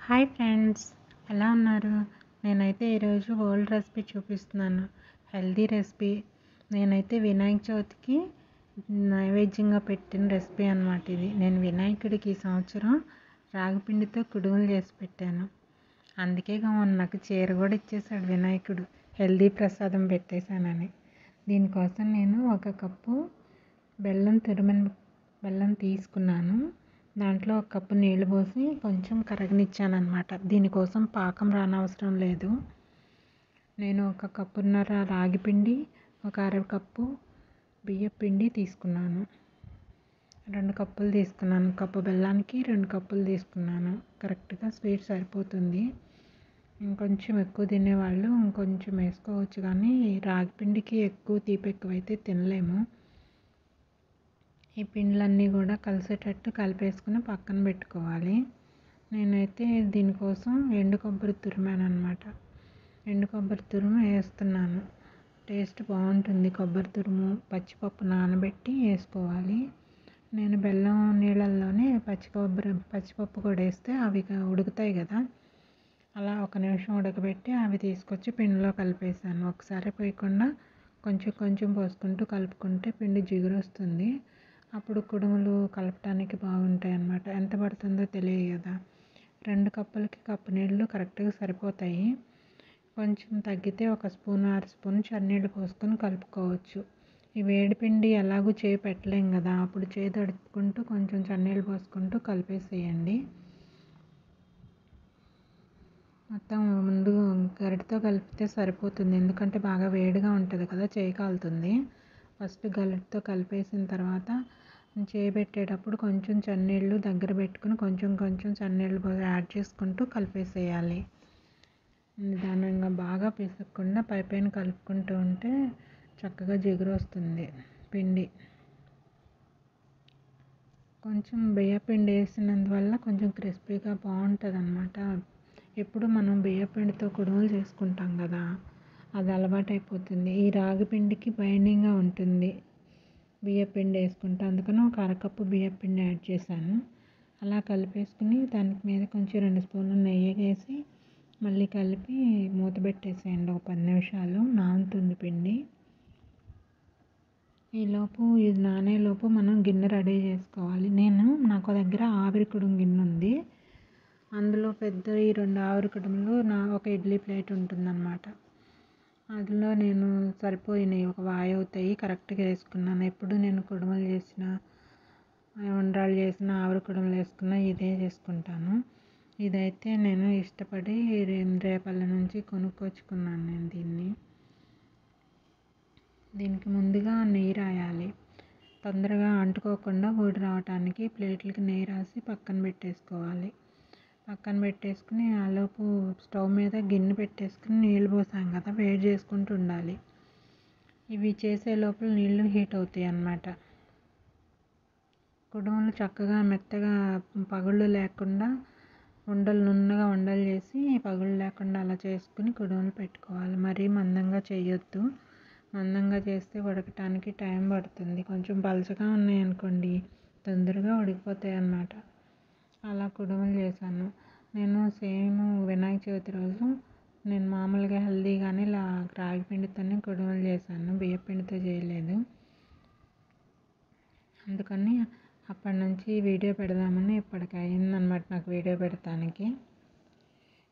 Hi friends, ఎలా ఉన్నారు? నేనైతే ఈరోజు ఓల్డ్ రెసిపీ చూపిస్తున్నాను. Healthy recipe. నేనైతే వినాయక చవితికి నైవేద్యంగా పెట్టిన రెసిపీ అన్నమాట ఇది. నేను వినాయకుడికి ఈ సంవత్సరం రాగిపిండితో కుడుములు చేసి పెట్టాను. అందుకే నాకు చీర కూడా ఇచ్చేసాడు వినాయకుడు, హెల్దీ ప్రసాదం పెట్టేశానని. దీనికోసం నేను 1 కప్పు బెల్లం తీసుకున్నాను. దాంట్లో 1 కప్పు నీళ్ళు పోసి కొంచెం కరగనిచ్చాను అనమాట. దీనికోసం పాకం రానవసరం లేదు. నేను 1 కప్పున్నర రాగి పిండి, 1 అర కప్పు బియ్యం పిండి తీసుకున్నాను. 2 కప్పులు తీసుకున్నాను. కప్పు బెల్లానికి 2 కప్పులు తీసుకున్నాను. కరెక్ట్గా స్వీట్ సరిపోతుంది. ఇంకొంచెం ఎక్కువ తినేవాళ్ళు ఇంకొంచెం వేసుకోవచ్చు, కానీ రాగి పిండికి ఎక్కువ తీపి ఎక్కువైతే తినలేము. ఈ పిండ్లన్నీ కూడా కలిసేటట్టు కలిపేసుకుని పక్కన పెట్టుకోవాలి. నేనైతే దీనికోసం ఎండు కొబ్బరి తురిమాను అనమాట. ఎండు కొబ్బరి తురుము వేస్తున్నాను. టేస్ట్ బాగుంటుంది. కొబ్బరి తురుము, పచ్చిపప్పు నానబెట్టి వేసుకోవాలి. నేను బెల్లం నీళ్ళల్లోనే పచ్చిపప్పు కూడా వేస్తే అవి ఉడుకుతాయి కదా, అలా 1 నిమిషం ఉడకబెట్టి అవి తీసుకొచ్చి పిండిలో కలిపేసాను. ఒకసారి పోయకుండా కొంచెం కొంచెం పోసుకుంటూ కలుపుకుంటే పిండి జిగురు వస్తుంది. అప్పుడు కుడుములు కలపడానికి బాగుంటాయి అన్నమాట. ఎంత పడుతుందో తెలియదు కదా. 2 కప్పులకి కప్పు నీళ్ళు కరెక్ట్గా సరిపోతాయి. కొంచెం తగ్గితే 1 స్పూన్ 1/2 స్పూన్ చన్నీళ్ళు పోసుకొని కలుపుకోవచ్చు. ఈ వేడిపిండి ఎలాగూ చేయి పెట్టలేం కదా, అప్పుడు చేయి తడుపుకుంటూ కొంచెం చన్నీళ్ళు పోసుకుంటూ కలిపేసేయండి. మొత్తం ముందు గరిటతో కలిపితే సరిపోతుంది, ఎందుకంటే బాగా వేడిగా ఉంటుంది కదా, చేయి కాలుతుంది. ఫస్ట్ గరిటతో కలిపేసిన తర్వాత చేయి పెట్టేటప్పుడు కొంచెం చన్నీళ్ళు దగ్గర పెట్టుకుని కొంచెం కొంచెం చన్నీళ్ళు యాడ్ చేసుకుంటూ కలిపేసేయాలి. నిదానంగా బాగా పిసకకుండా పైన కలుపుకుంటూ ఉంటే చక్కగా జిగురు వస్తుంది పిండి. కొంచెం బియ్యపిండి వేసినందువల్ల కొంచెం క్రిస్పీగా బాగుంటుంది అన్నమాట. ఎప్పుడు మనం బియ్యపిండితో కుడుములు చేసుకుంటాం కదా, అది అలవాటు అయిపోతుంది. ఈ రాగి పిండికి బైండింగ్గా ఉంటుంది బియ్యపిండి వేసుకుంటే, అందుకని 1 అరకప్పు బియ్యపిండి యాడ్ చేశాను. అలా కలిపేసుకుని దానికి మీద కొంచెం 2 స్పూన్లు నెయ్యి వేసి మళ్ళీ కలిపి మూత పెట్టేసేయండి. 10 నిమిషాలు నానుతుంది పిండి. ఇది నానేలోపు మనం గిన్నె రెడీ చేసుకోవాలి. నాకు దగ్గర ఆవిరి కుడుము గిన్నె ఉంది. అందులో పెద్దవి 2 ఆవిరి కుడుములు, 1 ఇడ్లీ ప్లేట్ ఉంటుందన్నమాట. అందులో నేను సరిపోయినాయి, 1 వాయి అవుతాయి కరెక్ట్గా వేసుకున్నాను. ఎప్పుడు నేను కుడుములు చేసిన, ఉండ్రాళ్ళు చేసిన, ఆవిరి కుడుములు వేసుకున్నా ఇదే చేసుకుంటాను. ఇదైతే నేను ఇష్టపడి రేపల్లి నుంచి కొనుక్కొచ్చుకున్నాను నేను దీన్ని. దీనికి ముందుగా నెయ్యి రాయాలి. తొందరగా అంటుకోకుండా ఊడి రావటానికి ప్లేట్లకి నెయ్యి రాసి పక్కన పెట్టేసుకోవాలి. పక్కన పెట్టేసుకుని ఆలోపు స్టవ్ మీద గిన్నె పెట్టేసుకుని నీళ్ళు పోసాం కదా, వేడి చేసుకుంటూ ఉండాలి. ఇవి చేసే లోపల నీళ్ళు హీట్ అవుతాయి అన్నమాట. కుడుములు చక్కగా మెత్తగా పగుళ్ళు లేకుండా నున్నగా ఉండలు చేసి పగుళ్ళు లేకుండా అలా చేసుకుని కుడుములు పెట్టుకోవాలి. మరీ మందంగా చేయొద్దు. మందంగా చేస్తే ఉడకటానికి టైం పడుతుంది. కొంచెం పలచగా ఉన్నాయనుకోండి తొందరగా ఉడికిపోతాయి అన్నమాట. అలా కుడుములు చేశాను నేను. సేమ్ వినాయక చవితి రోజు నేను మామూలుగా హెల్దీగానే రాగి పిండితోనే కుడుములు చేశాను, బియ్య పిండితో చేయలేదు. అందుకని అప్పటి నుంచి వీడియో పెడదామని ఇప్పటికి అయిందనమాట నాకు వీడియో పెడతానికి.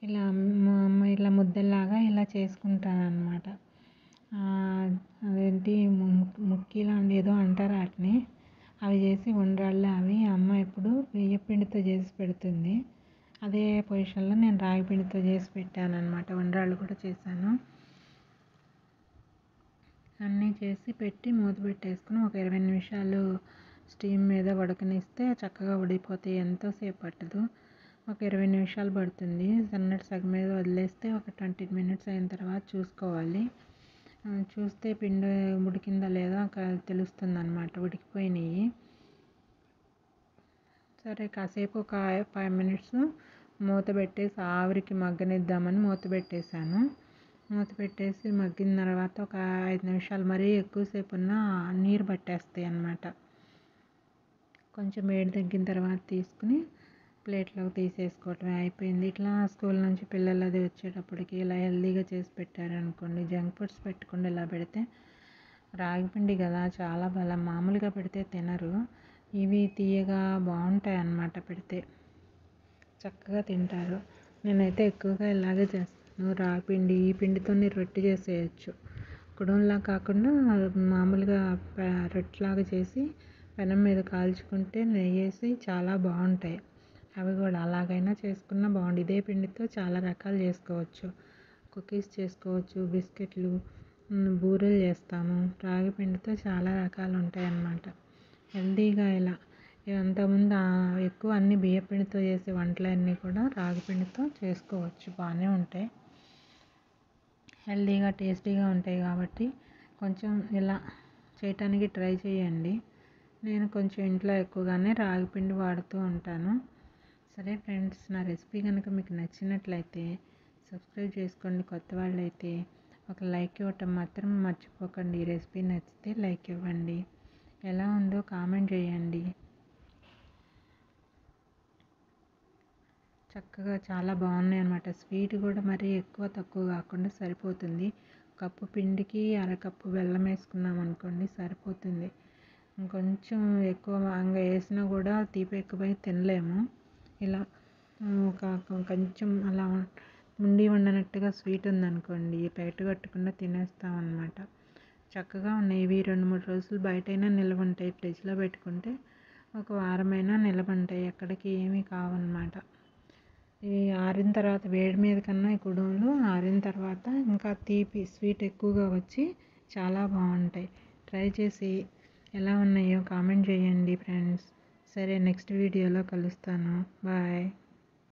ఇలా ముద్దలాగా ఇలా చేసుకుంటాను అన్నమాట. అదేంటి ముక్కిలా ఏదో అంటారు వాటిని. అవి చేసి ఉండ్రాళ్ళు అవి అమ్మ ఎప్పుడు బియ్య పిండితో చేసి పెడుతుంది. అదే పొజిషన్లో నేను రాగి పిండితో చేసి పెట్టాను అన్నమాట. ఉండ్రాళ్ళు కూడా చేశాను. అన్నీ చేసి పెట్టి మూత పెట్టేసుకుని 20 నిమిషాలు స్టీమ్ మీద ఉడకనిస్తే చక్కగా ఉడికిపోతాయి. ఎంతోసేపు పట్టదు, 20 నిమిషాలు పడుతుంది. సన్నటి సగం మీద వదిలేస్తే 20 మినిట్స్ అయిన తర్వాత చూసుకోవాలి. చూస్తే పిండి ఉడికిందా లేదా తెలుస్తుంది అన్నమాట, ఉడికిపోయినాయి. సరే కాసేపు 5 మినిట్స్ మూత పెట్టేసి ఆవిరికి మగ్గనిద్దామని మూత పెట్టేశాను. మూత పెట్టేసి మగ్గిన తర్వాత 5 నిమిషాలు, మరీ ఎక్కువసేపు ఉన్నా నీరు పట్టేస్తాయి అన్నమాట. కొంచెం వేడి తగ్గిన తర్వాత తీసుకుని ప్లేట్లోకి తీసేసుకోవటమే అయిపోయింది. ఇట్లా స్కూల్ నుంచి పిల్లలు అది వచ్చేటప్పటికి ఇలా హెల్తీగా చేసి పెట్టారనుకోండి, జంక్ ఫుడ్స్ పెట్టకుండా ఇలా పెడితే రాగిపిండి కదా చాలా బలం. మామూలుగా పెడితే తినరు, ఇవి తీయగా బాగుంటాయి అన్నమాట. పెడితే చక్కగా తింటారు. నేనైతే ఎక్కువగా ఇలాగే చేస్తాను. రాగిపిండి ఈ పిండితోనే రొట్టె చేసేయచ్చు. కుడంలా కాకుండా మామూలుగా రొట్టెలాగా చేసి పెనం మీద కాల్చుకుంటే నెయ్యి వేసి చాలా బాగుంటాయి. అవి కూడా అలాగైనా చేసుకున్నా బాగుంది. ఇదే పిండితో చాలా రకాలు చేసుకోవచ్చు. కుకీస్ చేసుకోవచ్చు, బిస్కెట్లు, బూరెలు చేస్తాము. రాగి పిండితో చాలా రకాలు ఉంటాయి అన్నమాట. హెల్తీగా ఇలా అంతకుముందు ఎక్కువ అన్ని బియ్య పిండితో చేసే వంటలన్నీ కూడా రాగి పిండితో చేసుకోవచ్చు, బాగానే ఉంటాయి. హెల్తీగా టేస్టీగా ఉంటాయి కాబట్టి కొంచెం ఇలా చేయటానికి ట్రై చేయండి. నేను కొంచెం ఇంట్లో ఎక్కువగానే రాగి పిండి వాడుతూ ఉంటాను. సరే ఫ్రెండ్స్, నా రెసిపీ కనుక మీకు నచ్చినట్లయితే సబ్స్క్రైబ్ చేసుకోండి. కొత్త వాళ్ళైతే ఒక లైక్ ఇవ్వటం మాత్రం మర్చిపోకండి. ఈ రెసిపీ నచ్చితే లైక్ ఇవ్వండి. ఎలా ఉందో కామెంట్ చేయండి. చక్కగా చాలా బాగున్నాయి అన్నమాట. స్వీట్ కూడా మరీ ఎక్కువ తక్కువ కాకుండా సరిపోతుంది. కప్పు పిండికి అరకప్పు బెల్లం వేసుకున్నాం అనుకోండి సరిపోతుంది. ఇంకొంచెం ఎక్కువ వేసినా కూడా తీపి ఎక్కువై తినలేము. ఇలా కొంచెం అలా ఉండనట్టుగా స్వీట్ ఉందనుకోండి బయట కట్టకుండా తినేస్తాం అన్నమాట. చక్కగా ఉన్నాయి. ఇవి 2-3 రోజులు బయటైనా నిల్వ ఉంటాయి. ఫ్రిడ్జ్లో పెట్టుకుంటే ఒక వారమైనా నిల్వ ఉంటాయి, ఎక్కడికి ఏమీ కావన్నమాట. ఇవి ఆరిన తర్వాత వేడి మీద కన్నా ఈ కుడుములు ఆరిన తర్వాత ఇంకా తీపి స్వీట్ ఎక్కువగా వచ్చి చాలా బాగుంటాయి. ట్రై చేసి ఎలా ఉన్నాయో కామెంట్ చేయండి ఫ్రెండ్స్. సరే, నెక్స్ట్ వీడియోలో కలుస్తాను. బాయ్.